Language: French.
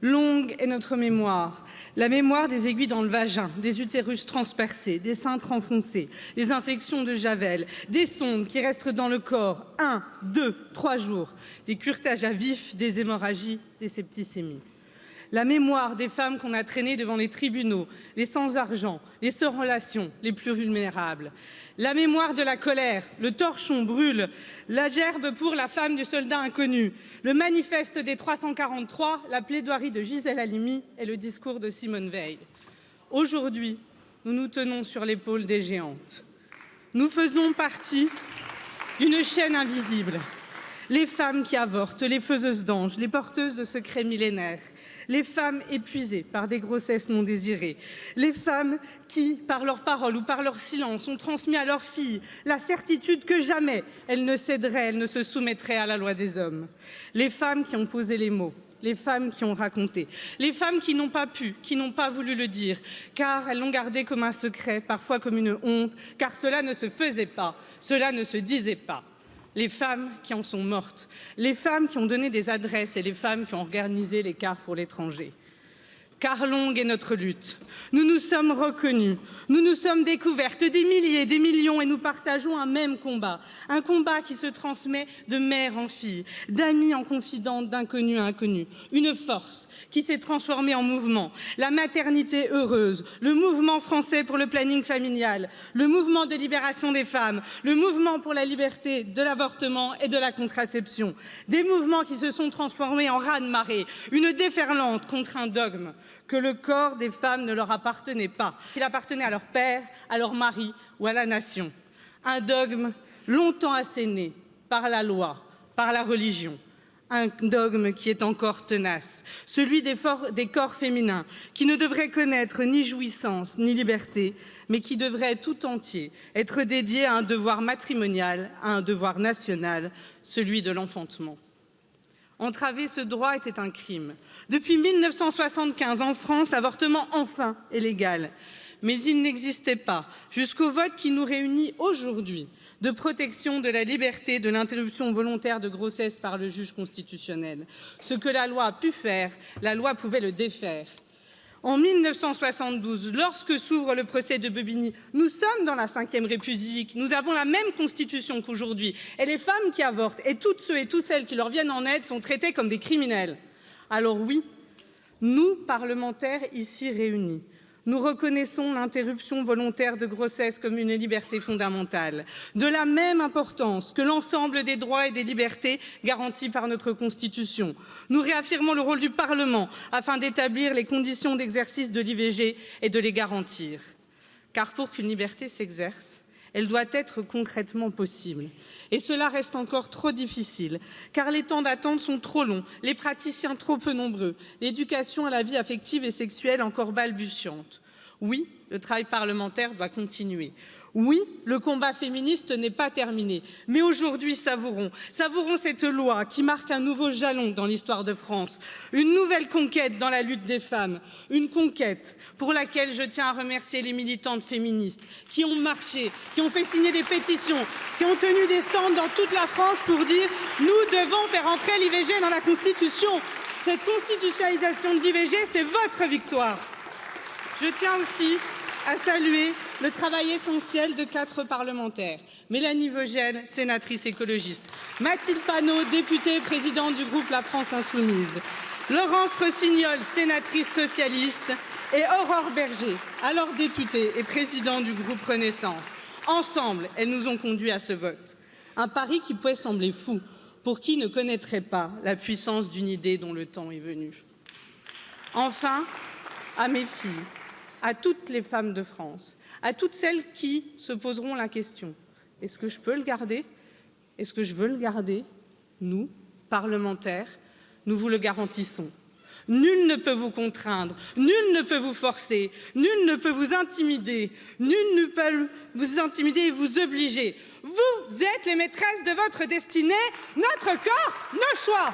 Longue est notre mémoire, la mémoire des aiguilles dans le vagin, des utérus transpercés, des cintres enfoncés, des injections de javel, des sondes qui restent dans le corps 1, 2, 3 jours, des curetage à vif, des hémorragies, des septicémies. La mémoire des femmes qu'on a traînées devant les tribunaux, les sans argent, les sans relation, les plus vulnérables. La mémoire de la colère, le torchon brûle, la gerbe pour la femme du soldat inconnu, le manifeste des 343, la plaidoirie de Gisèle Halimi et le discours de Simone Veil. Aujourd'hui, nous nous tenons sur l'épaule des géantes. Nous faisons partie d'une chaîne invisible. Les femmes qui avortent, les faiseuses d'anges, les porteuses de secrets millénaires, les femmes épuisées par des grossesses non désirées, les femmes qui, par leurs paroles ou par leur silence, ont transmis à leurs filles la certitude que jamais elles ne céderaient, elles ne se soumettraient à la loi des hommes, les femmes qui ont posé les mots, les femmes qui ont raconté, les femmes qui n'ont pas pu, qui n'ont pas voulu le dire, car elles l'ont gardé comme un secret, parfois comme une honte, car cela ne se faisait pas, cela ne se disait pas. Les femmes qui en sont mortes, les femmes qui ont donné des adresses et les femmes qui ont organisé les cars pour l'étranger. Car longue est notre lutte. Nous nous sommes reconnus, nous nous sommes découvertes des milliers, des millions et nous partageons un même combat. Un combat qui se transmet de mère en fille, d'amis en confidente, d'inconnus à inconnus. Une force qui s'est transformée en mouvement. La maternité heureuse, le mouvement français pour le planning familial, le mouvement de libération des femmes, le mouvement pour la liberté de l'avortement et de la contraception. Des mouvements qui se sont transformés en raz-de-marée, une déferlante contre un dogme que le corps des femmes ne leur appartenait pas, qu'il appartenait à leur père, à leur mari ou à la nation. Un dogme longtemps asséné par la loi, par la religion. Un dogme qui est encore tenace, celui des corps féminins qui ne devraient connaître ni jouissance ni liberté, mais qui devraient tout entier être dédiés à un devoir matrimonial, à un devoir national, celui de l'enfantement. Entraver ce droit était un crime. Depuis 1975, en France, l'avortement enfin est légal. Mais il n'existait pas, jusqu'au vote qui nous réunit aujourd'hui, de protection de la liberté de l'interruption volontaire de grossesse par le juge constitutionnel. Ce que la loi a pu faire, la loi pouvait le défaire. En 1972, lorsque s'ouvre le procès de Bobigny, nous sommes dans la Ve République, nous avons la même constitution qu'aujourd'hui, et les femmes qui avortent et toutes ceux et toutes celles qui leur viennent en aide sont traités comme des criminels. Alors oui, nous, parlementaires ici réunis, nous reconnaissons l'interruption volontaire de grossesse comme une liberté fondamentale, de la même importance que l'ensemble des droits et des libertés garantis par notre Constitution. Nous réaffirmons le rôle du Parlement afin d'établir les conditions d'exercice de l'IVG et de les garantir. Car pour qu'une liberté s'exerce, elle doit être concrètement possible. Et cela reste encore trop difficile, car les temps d'attente sont trop longs, les praticiens trop peu nombreux, l'éducation à la vie affective et sexuelle encore balbutiante. Oui, le travail parlementaire doit continuer. Oui, le combat féministe n'est pas terminé, mais aujourd'hui savourons cette loi qui marque un nouveau jalon dans l'histoire de France, une nouvelle conquête dans la lutte des femmes, une conquête pour laquelle je tiens à remercier les militantes féministes qui ont marché, qui ont fait signer des pétitions, qui ont tenu des stands dans toute la France pour dire « nous devons faire entrer l'IVG dans la Constitution ». Cette constitutionnalisation de l'IVG, c'est votre victoire. Je tiens aussi à saluer le travail essentiel de 4 parlementaires. Mélanie Vogel, sénatrice écologiste. Mathilde Panot, députée et présidente du groupe La France Insoumise. Laurence Rossignol, sénatrice socialiste. Et Aurore Berger, alors députée et présidente du groupe Renaissance. Ensemble, elles nous ont conduits à ce vote. Un pari qui pouvait sembler fou pour qui ne connaîtrait pas la puissance d'une idée dont le temps est venu. Enfin, à mes filles, à toutes les femmes de France, à toutes celles qui se poseront la question « Est-ce que je peux le garder? Est-ce que je veux le garder ?» Nous, parlementaires, nous vous le garantissons. Nul ne peut vous contraindre, nul ne peut vous forcer, nul ne peut vous intimider, nul ne peut vous intimider et vous obliger. Vous êtes les maîtresses de votre destinée, notre corps, nos choix.